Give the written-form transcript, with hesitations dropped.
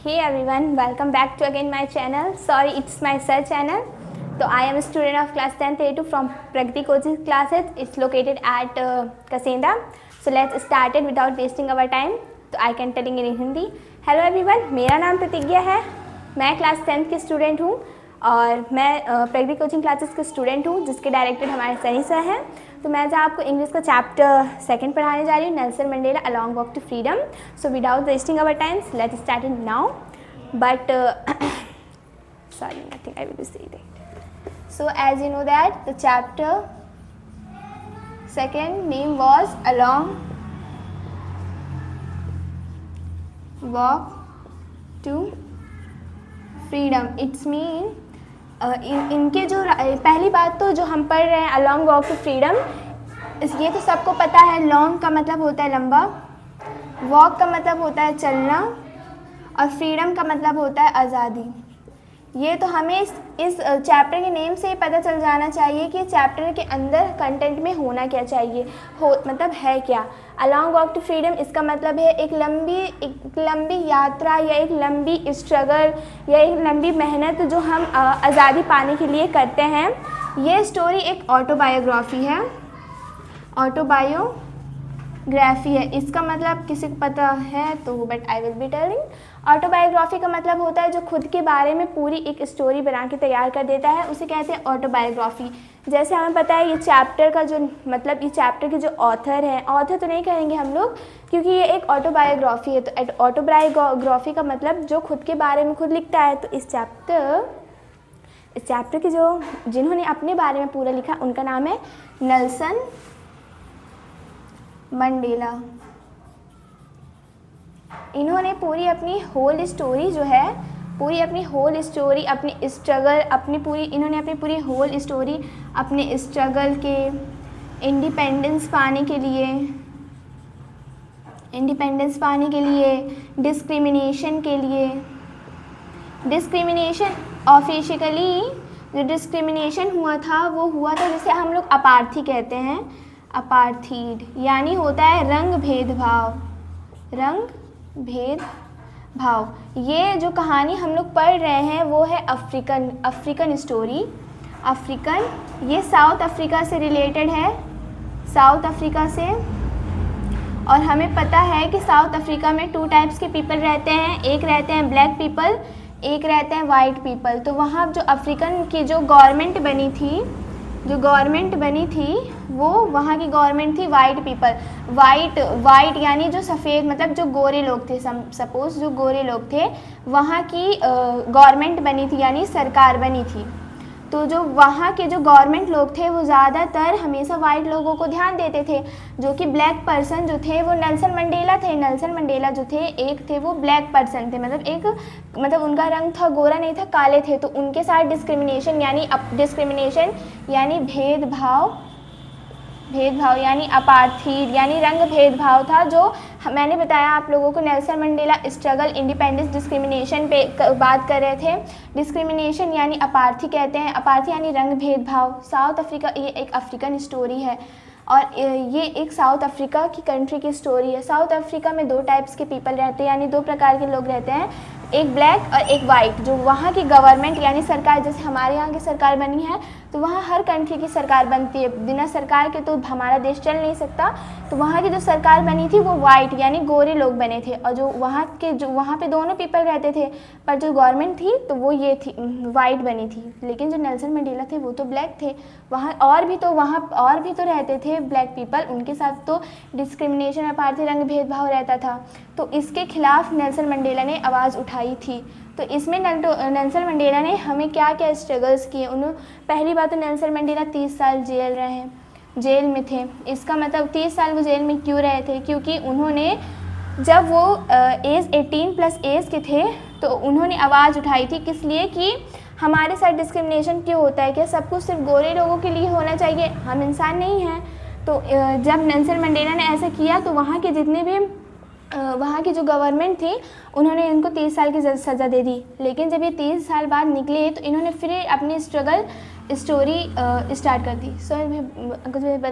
Hey everyone, welcome back to again my channel. Sorry, it's my sir channel. So I am a student of class 10th A2 from Pragati coaching classes. It's located at Kasenda. So let's start it without wasting our time. तो I can telling in Hindi. Hello everyone, मेरा नाम प्रतिज्ञा है. मैं class 10th की student हूँ और मैं प्रगति कोचिंग क्लासेस के स्टूडेंट हूँ जिसके डायरेक्टर हमारे सनी सर हैं. तो मैं आज आपको इंग्लिश का चैप्टर 2 पढ़ाने जा रही हूँ, Nelson Mandela a long walk to freedom. So without wasting our times let's start it now. But sorry, nothing I will say that. So as you know that the chapter 2 name was A Long Walk to Freedom. It's mean इनके जो पहली बात तो जो हम पढ़ रहे हैं A Long Walk to Freedom, ये तो सबको पता है. लॉन्ग का मतलब होता है लंबा, वॉक का मतलब होता है चलना और फ्रीडम का मतलब होता है आज़ादी. ये तो हमें इस चैप्टर के नेम से ही पता चल जाना चाहिए कि चैप्टर के अंदर कंटेंट में होना क्या चाहिए, मतलब है क्या. A long walk to freedom इसका मतलब है एक लंबी यात्रा या एक लंबी स्ट्रगल या एक लंबी मेहनत जो हम आज़ादी पाने के लिए करते हैं. ये स्टोरी एक ऑटोबायोग्राफी है, ऑटोबायोग्राफी है. इसका मतलब किसी को पता है तो but I will be telling. Autobiography का मतलब होता है जो खुद के बारे में पूरी एक स्टोरी बना के तैयार कर देता है, उसे कहते हैं ऑटोबायोग्राफी. जैसे हमें पता है ये चैप्टर का जो मतलब ये चैप्टर के जो ऑथर हैं, ऑथर तो नहीं कहेंगे हम लोग क्योंकि ये एक ऑटोबायोग्राफी है. तो ऑटोबायोग्राफी का मतलब जो खुद के बारे में खुद लिखता है. तो इस चैप्टर के जो जिन्होंने अपने बारे में पूरा लिखा उनका नाम है नेल्सन मंडेला. इन्होंने पूरी अपनी होल स्टोरी जो है, पूरी अपनी होल स्टोरी, अपनी स्ट्रगल, इन्होंने अपनी पूरी होल स्टोरी अपने स्ट्रगल के, इंडिपेंडेंस पाने के लिए, डिस्क्रिमिनेशन ऑफिशियली जो डिस्क्रिमिनेशन हुआ था वो हुआ था जिसे हम लोग अपार्थी कहते हैं. अपार्थीड यानी होता है रंग भेदभाव. ये जो कहानी हम लोग पढ़ रहे हैं वो है अफ्रीकन स्टोरी. ये साउथ अफ्रीका से रिलेटेड है, साउथ अफ्रीका से. और हमें पता है कि साउथ अफ्रीका में 2 टाइप्स के पीपल रहते हैं. एक रहते हैं ब्लैक पीपल, एक रहते हैं वाइट पीपल. तो वहाँ जो अफ्रीकन की जो गवर्नमेंट बनी थी वो वहाँ की गवर्नमेंट थी वाइट पीपल. वाइट यानी जो सफ़ेद मतलब जो गोरे लोग थे. सपोज़ जो गोरे लोग थे वहाँ की गवर्नमेंट बनी थी यानी सरकार बनी थी. तो जो वहाँ के जो गवर्नमेंट लोग थे वो ज़्यादातर हमेशा वाइट लोगों को ध्यान देते थे. जो कि ब्लैक पर्सन जो थे वो नेल्सन मंडेला थे. नेल्सन मंडेला जो थे एक थे वो ब्लैक पर्सन थे, मतलब उनका रंग था गोरा नहीं था, काले थे. तो उनके साथ डिस्क्रिमिनेशन यानी भेदभाव यानी अपार्थीड यानी रंग भेदभाव था. जो मैंने बताया आप लोगों को Nelson Mandela struggle, independence, discrimination पे बात कर रहे थे. डिस्क्रिमिनेशन यानी अपार्थी कहते हैं, अपार्थी यानी रंग भेदभाव. साउथ अफ्रीका ये एक अफ्रीकन स्टोरी है और ये एक साउथ अफ्रीका की कंट्री की स्टोरी है. साउथ अफ्रीका में 2 टाइप्स के पीपल रहते हैं यानी 2 प्रकार के लोग रहते हैं, एक ब्लैक और एक वाइट. जो वहाँ की गवर्नमेंट यानी सरकार, जैसे हमारे यहाँ की सरकार बनी है तो वहाँ हर कंट्री की सरकार बनती है. बिना सरकार के तो हमारा देश चल नहीं सकता. तो वहाँ की जो सरकार बनी थी वो वाइट यानी गोरे लोग बने थे. और जो वहाँ पे दोनों पीपल रहते थे पर जो गवर्नमेंट थी तो वो ये थी वाइट बनी थी. लेकिन जो नेल्सन मंडेला थे वो तो ब्लैक थे. वहाँ और भी तो रहते थे ब्लैक पीपल, उनके साथ तो डिस्क्रिमिनेशन, अपार्थी, रंग भेदभाव रहता था. तो इसके खिलाफ नेल्सन मंडेला ने आवाज़ उठाई थी. तो इसमें नेल्सन मंडेला ने हमें क्या क्या स्ट्रगल्स किए. पहली बात तो नेल्सन मंडेला 30 साल जेल में थे. इसका मतलब 30 साल वो जेल में क्यों रहे थे, क्योंकि उन्होंने जब वो एज 18+ एज के थे तो उन्होंने आवाज़ उठाई थी. किस लिए कि हमारे साथ डिस्क्रिमिनेशन क्यों होता है, क्या सब कुछ सिर्फ गोरे लोगों के लिए होना चाहिए, हम इंसान नहीं हैं. तो जब नेल्सन मंडेला ने ऐसा किया तो वहाँ के जितने भी वहाँ की जो गवर्नमेंट थी उन्होंने इनको 30 साल की सज़ा दे दी. लेकिन जब ये 30 साल बाद निकले तो इन्होंने फिर अपनी स्टोरी स्टार्ट कर दी. सो अंकुश बंद